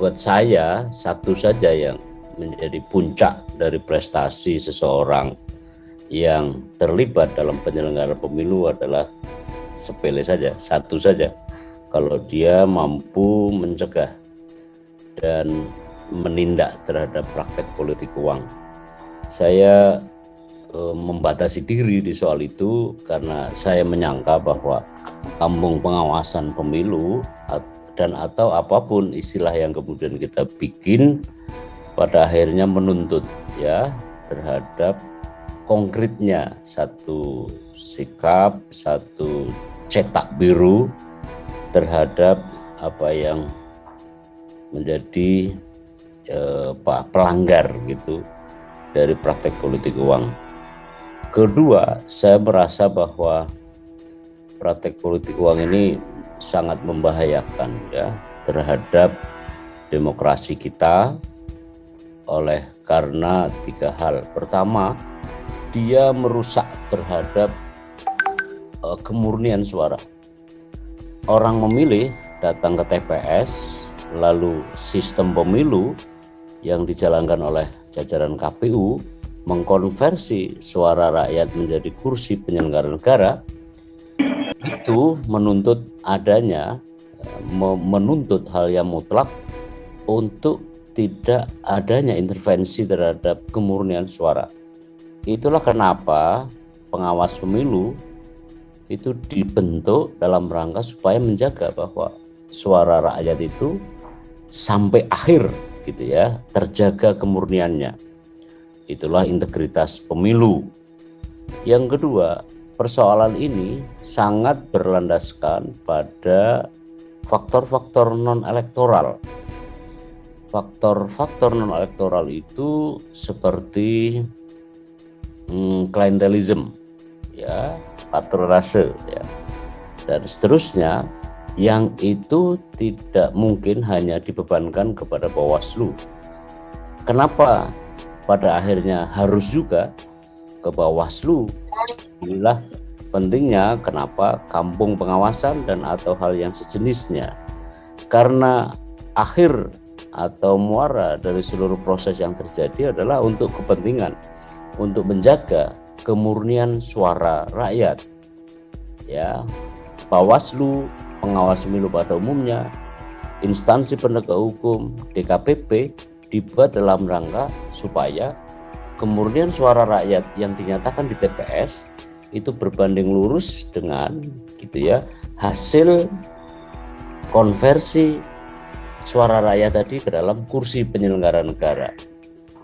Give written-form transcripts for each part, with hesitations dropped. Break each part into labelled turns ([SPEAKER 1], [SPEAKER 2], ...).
[SPEAKER 1] buat saya satu saja yang menjadi puncak dari prestasi seseorang yang terlibat dalam penyelenggaraan pemilu adalah sepele saja, satu saja. Kalau dia mampu mencegah dan menindak terhadap praktek politik uang. Saya membatasi diri di soal itu karena saya menyangka bahwa kampung pengawasan pemilu dan atau apapun istilah yang kemudian kita bikin pada akhirnya menuntut ya terhadap konkretnya satu sikap, satu cetak biru terhadap apa yang menjadi pelanggar gitu dari praktek politik uang. Kedua, saya merasa bahwa praktek politik uang ini sangat membahayakan ya terhadap demokrasi kita oleh karena tiga hal. Pertama, dia merusak terhadap kemurnian suara. Orang memilih datang ke TPS, lalu sistem pemilu yang dijalankan oleh jajaran KPU mengkonversi suara rakyat menjadi kursi penyelenggara negara, itu menuntut adanya, menuntut hal yang mutlak untuk tidak adanya intervensi terhadap kemurnian suara. Itulah kenapa pengawas pemilu itu dibentuk dalam rangka supaya menjaga bahwa suara rakyat itu sampai akhir gitu ya, terjaga kemurniannya. Itulah integritas pemilu. Yang kedua, persoalan ini sangat berlandaskan pada faktor-faktor non-elektoral. Faktor-faktor non-elektoral itu seperti klientelisme, ya, patrolase, ya, dan seterusnya, yang itu tidak mungkin hanya dibebankan kepada Bawaslu. Kenapa pada akhirnya harus juga ke Bawaslu? Inilah pentingnya kenapa kampung pengawasan dan atau hal yang sejenisnya. Karena akhir atau muara dari seluruh proses yang terjadi adalah untuk kepentingan, untuk menjaga kemurnian suara rakyat. Ya, Bawaslu, pengawas pemilu pada umumnya, instansi penegak hukum, DKPP dibuat dalam rangka supaya kemurnian suara rakyat yang dinyatakan di TPS itu berbanding lurus dengan gitu ya hasil konversi suara rakyat tadi ke dalam kursi penyelenggara negara.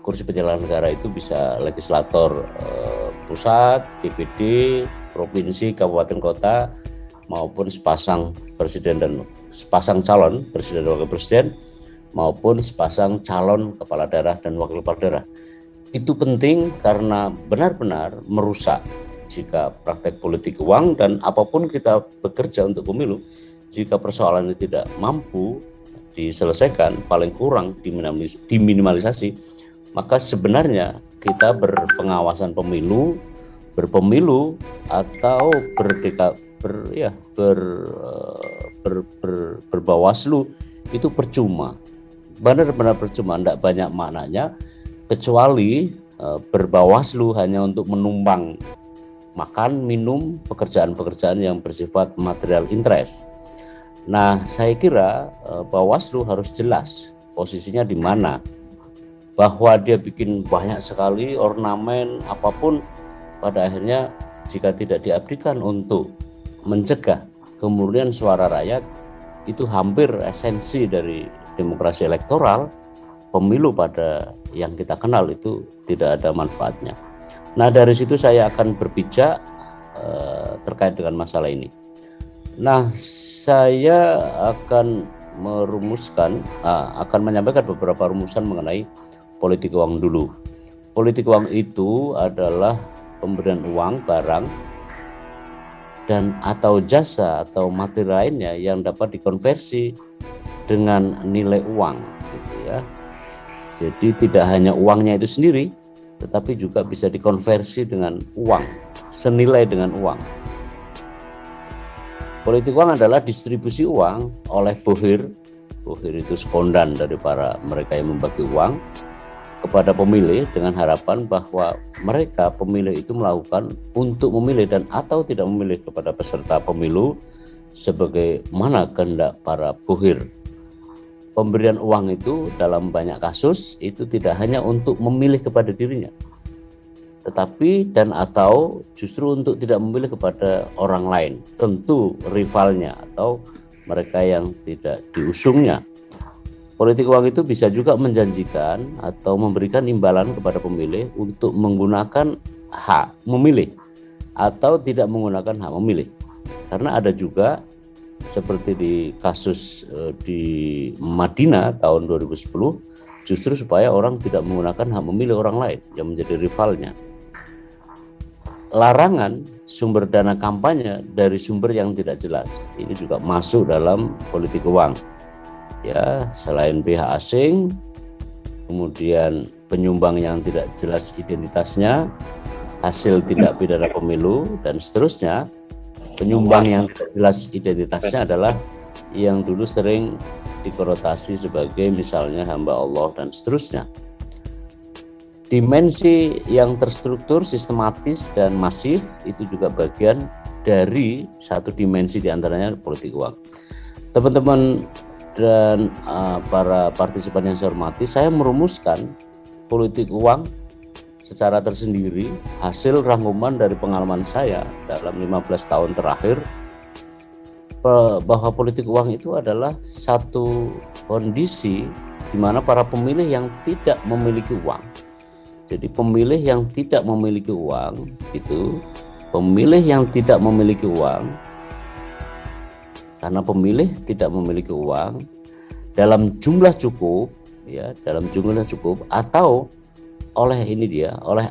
[SPEAKER 1] Kursi penyelenggara negara itu bisa legislator pusat, DPD, provinsi, kabupaten kota, maupun sepasang presiden dan sepasang calon presiden dan wakil presiden, maupun sepasang calon kepala daerah dan wakil kepala daerah. Itu penting karena benar-benar merusak jika praktek politik uang, dan apapun kita bekerja untuk pemilu, jika persoalan ini tidak mampu diselesaikan, paling kurang diminimalisasi, maka sebenarnya kita berpengawasan pemilu, berpemilu atau berbawaslu itu percuma, benar-benar percuma, tidak banyak maknanya, kecuali berbawaslu hanya untuk menumpang makan, minum, pekerjaan-pekerjaan yang bersifat material interest. Nah, saya kira Bawaslu harus jelas posisinya di mana, bahwa dia bikin banyak sekali ornamen apapun, pada akhirnya jika tidak diabdikan untuk mencegah kemurnian suara rakyat, itu hampir esensi dari demokrasi elektoral, pemilu pada yang kita kenal itu tidak ada manfaatnya. Nah, dari situ saya akan berpijak terkait dengan masalah ini. Nah, saya akan menyampaikan beberapa rumusan mengenai politik uang dulu. Politik uang itu adalah pemberian uang, barang, dan atau jasa atau materi lainnya yang dapat dikonversi dengan nilai uang, gitu ya. Jadi tidak hanya uangnya itu sendiri, tetapi juga bisa dikonversi dengan uang, senilai dengan uang. Politik uang adalah distribusi uang oleh bohir Bohir itu sekondan dari para mereka yang membagi uang kepada pemilih dengan harapan bahwa mereka pemilih itu melakukan untuk memilih dan atau tidak memilih kepada peserta pemilu sebagaimana kehendak para bohir. Pemberian uang itu dalam banyak kasus itu tidak hanya untuk memilih kepada dirinya, tetapi dan atau justru untuk tidak memilih kepada orang lain, tentu rivalnya atau mereka yang tidak diusungnya. Politik uang itu bisa juga menjanjikan atau memberikan imbalan kepada pemilih untuk menggunakan hak memilih atau tidak menggunakan hak memilih. Karena ada juga seperti di kasus di Madinah tahun 2010, justru supaya orang tidak menggunakan hak memilih orang lain yang menjadi rivalnya. Larangan sumber dana kampanye dari sumber yang tidak jelas ini juga masuk dalam politik uang. Ya, selain pihak asing, kemudian penyumbang yang tidak jelas identitasnya, hasil tindak pidana pemilu, dan seterusnya. Penyumbang yang tidak jelas identitasnya adalah yang dulu sering dikonotasi sebagai misalnya hamba Allah dan seterusnya. Dimensi yang terstruktur, sistematis, dan masif itu juga bagian dari satu dimensi diantaranya politik uang. Teman-teman dan para partisipan yang saya hormati, saya merumuskan politik uang secara tersendiri hasil rangkuman dari pengalaman saya dalam 15 tahun terakhir, bahwa politik uang itu adalah satu kondisi di mana para pemilih yang tidak memiliki uang. Jadi pemilih yang tidak memiliki uang itu pemilih yang tidak memiliki uang, karena pemilih tidak memiliki uang dalam jumlah cukup, ya, dalam jumlah cukup, atau oleh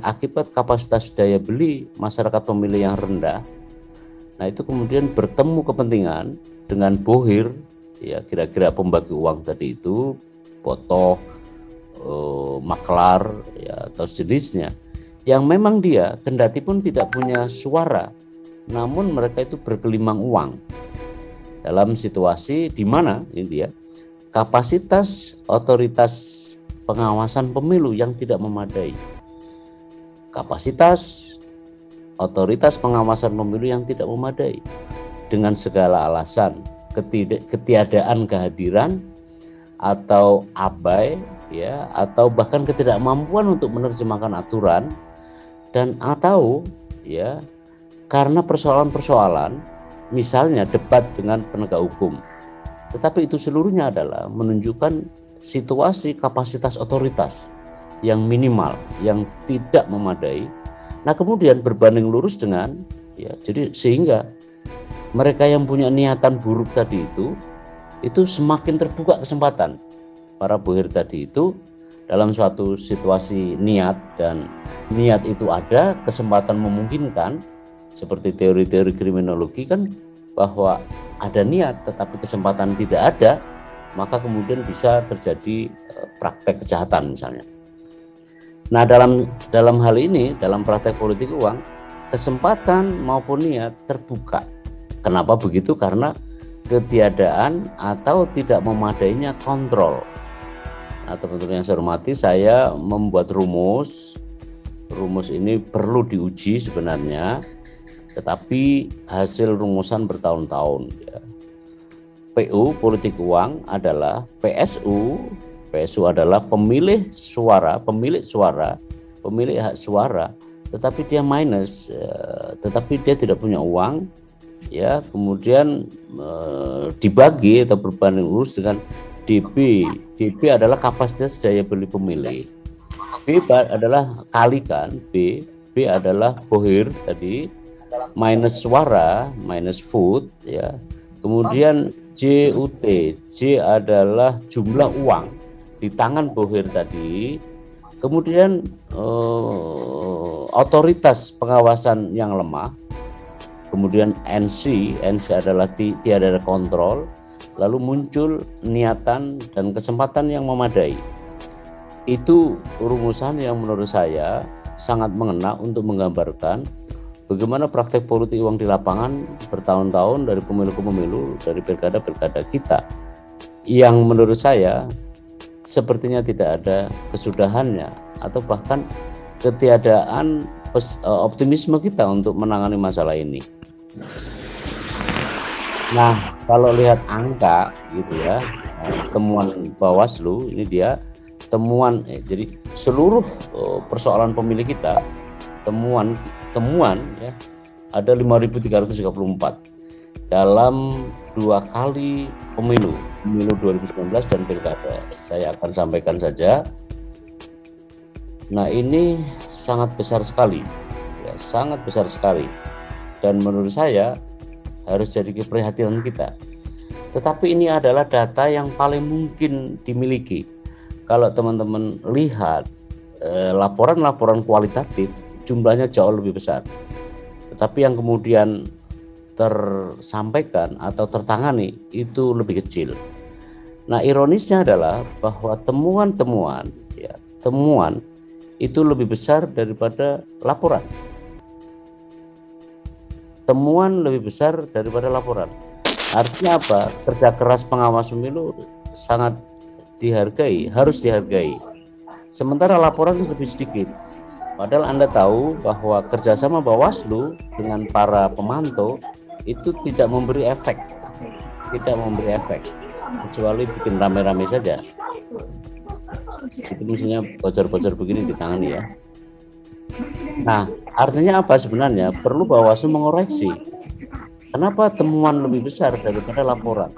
[SPEAKER 1] akibat kapasitas daya beli masyarakat pemilih yang rendah. Nah, itu kemudian bertemu kepentingan dengan bohir, ya, kira-kira pembagi uang tadi itu, botoh, maklar, ya, atau sejenisnya, yang memang dia kendati pun tidak punya suara, namun mereka itu bergelimang uang dalam situasi di mana ini dia kapasitas otoritas pengawasan pemilu yang tidak memadai. Kapasitas otoritas pengawasan pemilu yang tidak memadai dengan segala alasan ketiadaan kehadiran atau abai, ya, atau bahkan ketidakmampuan untuk menerjemahkan aturan, dan atau, ya, karena persoalan-persoalan misalnya debat dengan penegak hukum. Tetapi itu seluruhnya adalah menunjukkan situasi kapasitas otoritas yang minimal, yang tidak memadai. Nah, kemudian berbanding lurus dengan, ya, jadi sehingga mereka yang punya niatan buruk tadi itu semakin terbuka kesempatan. Para bohir tadi itu dalam suatu situasi niat, dan niat itu ada, kesempatan memungkinkan, seperti teori-teori kriminologi kan, bahwa ada niat tetapi kesempatan tidak ada, maka kemudian bisa terjadi praktek kejahatan misalnya. Nah, dalam hal ini, dalam praktek politik uang, kesempatan maupun niat terbuka. Kenapa begitu? Karena ketiadaan atau tidak memadainya kontrol. Nah, teman-teman yang saya hormati, saya membuat rumus. Rumus ini perlu diuji sebenarnya, tetapi hasil rumusan bertahun-tahun, ya. PU politik uang adalah PSU adalah pemilik hak suara, tetapi dia minus, tetapi dia tidak punya uang, ya, kemudian dibagi atau berbanding lurus dengan DB. DB adalah kapasitas daya beli pemilih. B adalah kalikan B adalah bohir tadi, minus suara, minus vote, ya. Kemudian JUT, J adalah jumlah uang di tangan bohir tadi. Kemudian otoritas pengawasan yang lemah. Kemudian NC adalah tiada kontrol. Lalu muncul niatan dan kesempatan yang memadai. Itu rumusan yang menurut saya sangat mengena untuk menggambarkan bagaimana praktek politik uang di lapangan bertahun-tahun dari pemilu ke pemilu, dari pilkada-pilkada kita. yang menurut saya sepertinya tidak ada kesudahannya atau bahkan ketiadaan optimisme kita untuk menangani masalah ini. Nah, kalau lihat angka gitu ya, temuan Bawaslu ini dia temuan, jadi seluruh persoalan pemilih kita temuan ya ada 5.334 dalam 2 kali pemilu 2019 dan pilkada. Saya akan sampaikan saja. Nah, ini sangat besar sekali, ya, sangat besar sekali, dan menurut saya harus jadi keprihatinan kita. Tetapi ini adalah data yang paling mungkin dimiliki. Kalau teman-teman lihat laporan-laporan kualitatif, jumlahnya jauh lebih besar. Tetapi yang kemudian tersampaikan atau tertangani itu lebih kecil. Nah, ironisnya adalah bahwa temuan itu lebih besar daripada laporan. Temuan lebih besar daripada laporan. Artinya apa? Kerja keras pengawas pemilu sangat dihargai, harus dihargai. Sementara laporan itu lebih sedikit. Padahal Anda tahu bahwa kerjasama Bawaslu dengan para pemantau itu tidak memberi efek, kecuali bikin rame-rame saja. Itu mestinya bocor-bocor begini ditangani ya. Nah, artinya apa sebenarnya? Perlu Bawaslu mengoreksi. Kenapa temuan lebih besar daripada laporan?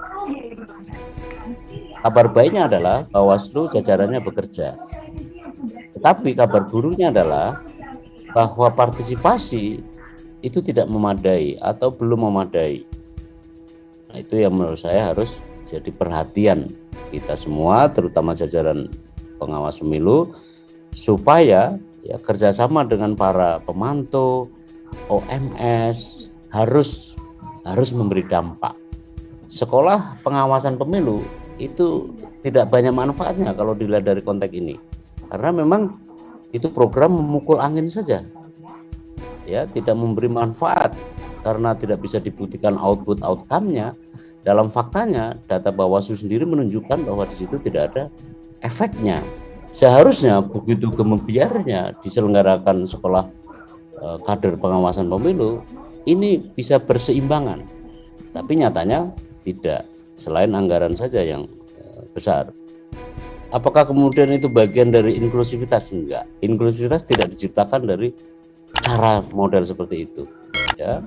[SPEAKER 1] Kabar baiknya adalah Bawaslu jajarannya bekerja. Tetapi kabar buruknya adalah bahwa partisipasi itu tidak memadai atau belum memadai. Nah, itu yang menurut saya harus jadi perhatian kita semua, terutama jajaran pengawas pemilu, supaya ya kerjasama dengan para pemantau, OMS harus memberi dampak. Sekolah pengawasan pemilu itu tidak banyak manfaatnya kalau dilihat dari konteks ini, karena memang itu program memukul angin saja, ya, tidak memberi manfaat karena tidak bisa dibuktikan outcome-nya. Dalam faktanya, data Bawaslu sendiri menunjukkan bahwa di situ tidak ada efeknya. Seharusnya begitu kemudiannya diselenggarakan sekolah kader pengawasan pemilu, ini bisa berseimbangan. Tapi nyatanya tidak, selain anggaran saja yang besar. Apakah kemudian itu bagian dari inklusivitas? Enggak. Inklusivitas tidak diciptakan dari cara model seperti itu. Ya.